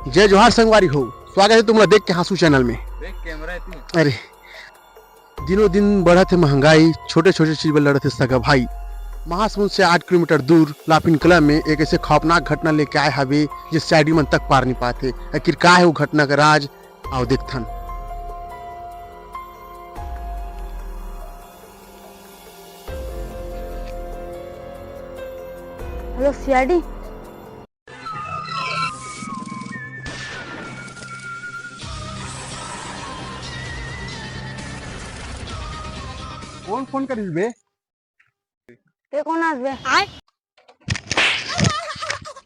जय जोहार संगवारी हो, स्वागत है तुम लोग देख के हासू चैनल में। देख कैमरा इतनी अरे दिनों दिन बढ़त है महंगाई, छोटे छोटे चीज में लड़त है सगा भाई। महासमुंद से 8 किलोमीटर दूर लाफिन कला में एक ऐसे खौफनाक घटना लेके आए हवे जिस साइड मन तक पार नहीं पाते। आखिर का है वो घटना का राज आओ देखथन। Hello CID. कौन फोन करिस बे? ते कौन आसबे?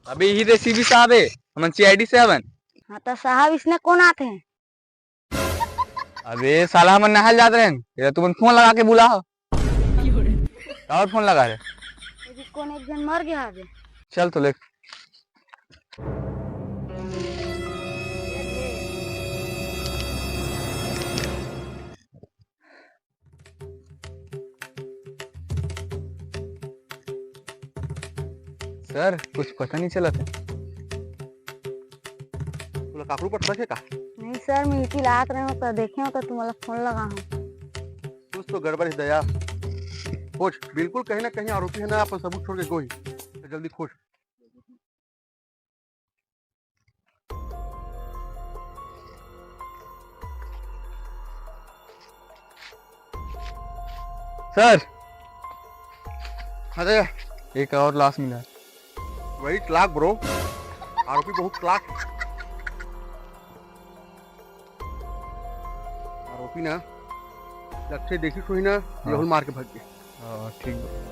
अबे ही रेसिपी साहब है हमन सीआईडी से हवन। हाँ तो साहब इसने कौन आते हैं? अबे साला हमन नहाल जात रहन ये तुमन फोन लगा के बुला हो और फोन लगा रहे अभी कौन एक जन मर गया है। चल तो ले सर कुछ पता नहीं चला था। तुला काकरू पर सके का? नहीं सर, मैं इसी लात रहे हो तो देखे हो तो तुम्हारा फोन लगा हूँ। कुछ तो गड़बड़ है दया। खोज, बिल्कुल कहीं ना कहीं आरोपी है ना, अपन सबूत छोड़ के गोही तो जल्दी खोज। सर अरे एक और लाश मिला। वही क्लाक ब्रो, आरोपी बहुत क्लाक है। आरोपी ना लक्ष्य देखी कोई ना लेहुल मार के भाग गए। हाँ ठीक है।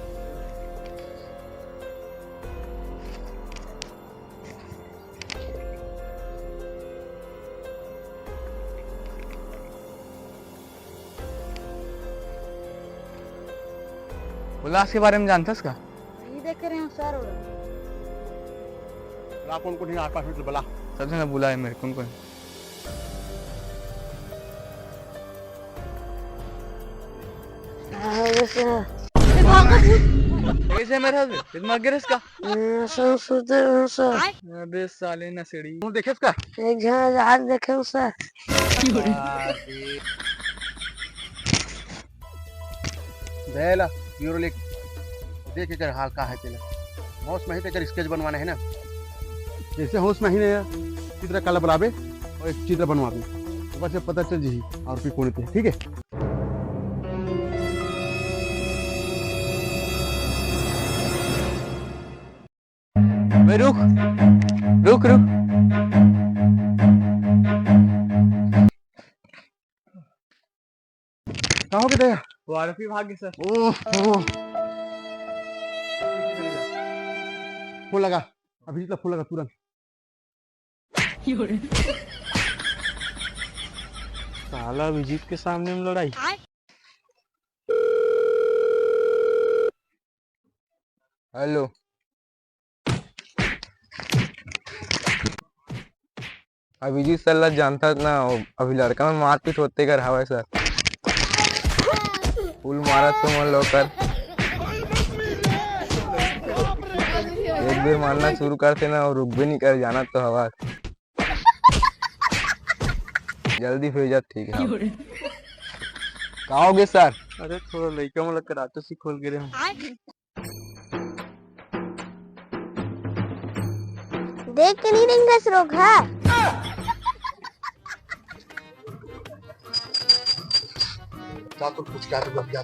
लाश के बारे में जानता है नहीं देख रहे हो सर। कौन को नहीं आसपास में बला सबसे ना बुलाए मेरे कौन कौन कैसे मेरा इतना गिर इसका अबे साले नसेड़ी तू देखे इसका? एक जन आज देखे सर। देला यूरो लिख देख कर हाल का है तेला। होश में ही तेकर स्केच बनवाना है ना, जैसे होश में ही ने चित्र कल बनावे और एक चित्र बनवा दे तो बस पता चल जी और फिर कौन थे। ठीक है बे रुक रुक रुक कहाँ हो गए? वो आरोपी भाग गए सर। ओह फूल लगा, अभी जितना फूल लगा तुरंत। साला अभिजीत के सामने में लड़ाई। हेलो अभिजीत सर जानता ना अभी लड़का में मारपीट होते कर हवा सर फुल मारा तो मन लोकर एक बार मारना शुरू करते ना और रुक भी नहीं कर जाना तो हवा जल्दी भेजा। ठीक है कहोगे सर? अरे थोड़ा लड़का में लगकर आटो से खोल गिरे हम। देख के नहीं देंगे रोग है। जा तो कुछ क्या तो जा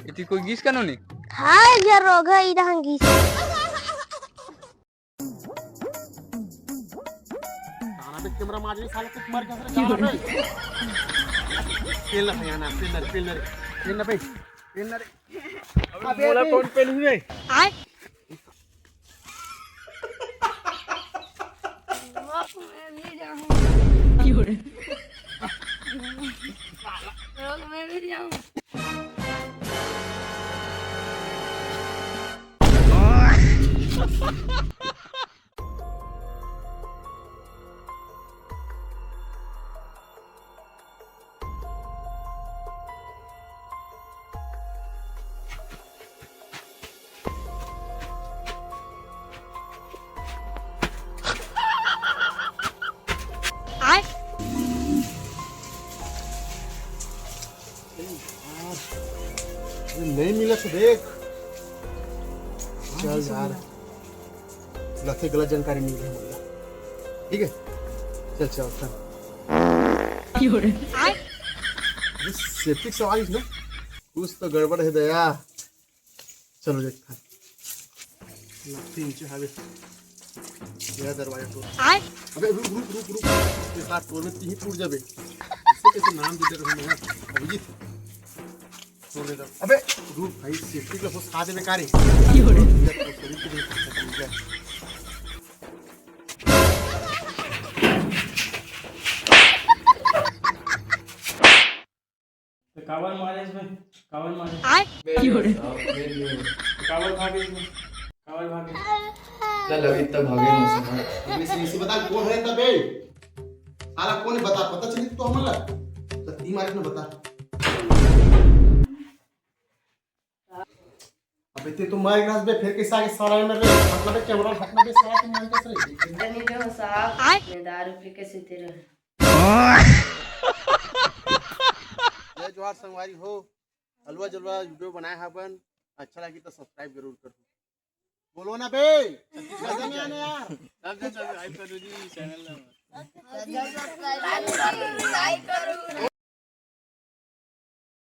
इतनी कोई गीस का नहीं। हाँ यार रोग है इधंगी। कैमरा मार साला कुछ मार के अंदर पेल ना ना पेल ना अबे बोला कौन पेल हुए? मैं भी जाऊं। नहीं मिला तो देख चल यार लथे गलत जानकारी मिल गई मुझे ठीक है चल चल चल सेफ्टी सवाल ना कुछ तो गड़बड़ है दया चलो देखता लथे नीचे हावे यह दरवाजा तो अबे रुक रुक रुक रुक इसके साथ तोड़ में तीन टूट जाबे इससे कैसे नाम दे दे रहे हैं अभिजीत छोड़ दे अबे रुक भाई सेफ्टी का फोर्स खा दे बेकार है कावल मारे इसमें कावल मारे कावल भागे इसमें कावल भागे चल अभी तक भागे नहीं सका अबे इसे बता कौन है तबे साला कौन है बता पता चली तो हमला सत्ती मारे ने बता अबे ते तो मार ग्रास बे फिर कैसे आगे साला में रे मतलब है कैमरा हटना बे साला के मान कैसे रे नहीं जो साहब मैं दारू पी के सीते रहे जय जोहार संगवारी हो हलवा जलवा वीडियो बनाए हबन अच्छा लगी तो सब्सक्राइब जरूर करो बोलो ना बे छत्तीसगढ़ में आने यार सब सब्सक्राइब करो जी चैनल सब्सक्राइब करो